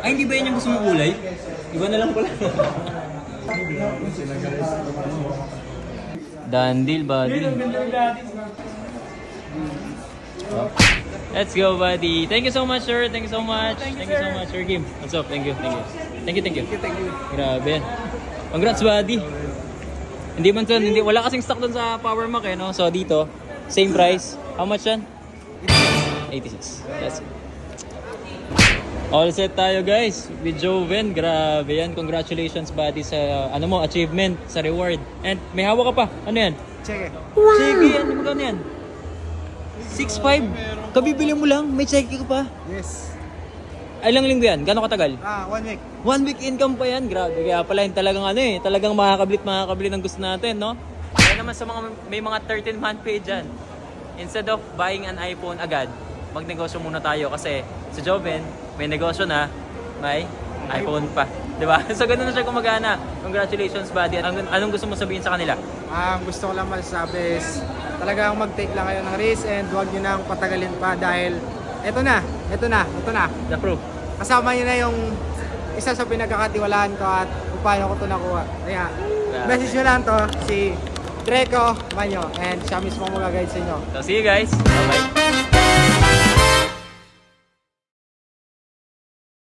Ay, hindi ba yan yung gusto mong kulay? Iba na lang pala. Done deal, buddy. Let's go, buddy. Thank you so much, sir. Thank you so much. Thank you so much, sir Kim. What's up? Thank you. Grabe yan. Congrats, buddy. Hindi man son, wala kasing stock doon sa Power Mac eh, no? So dito, same price. How much yan? 86. Yes. All set tayo, guys. With Joven. Grabe yan. Congratulations, buddy, sa achievement, sa reward. And may hawak ka pa. Ano yan? Check. Wow. Cheque yan. Magkano yan? 6.5. Kabibili mo lang. May cheque ka pa. Yes. Ilang linggo yan? Gano'ng katagal? 1 week. 1 week income pa yan. Grabe. Kaya pala yung talagang makakabili ng gusto natin, no? Kaya naman sa mga may mga 13-month pay dyan, instead of buying an iPhone agad, magnegosyo muna tayo kasi si Joven, may negosyo na, may iPhone pa. Diba? So ganun na siya gumagana. Congratulations, buddy. Anong gusto mo sabihin sa kanila? Gusto ko lang masasabi is talagang mag-take lang kayo ng risk and huwag nyo nang patagalin pa dahil ito na. The proof. Kasama nyo na yung isa sa pinagkakatiwalaan ko at kung paano ko ito nakuha. Kaya, message nyo lang to si Dreco Manyo and siya mismo mag-guide sa inyo. So see you guys. Bye-bye.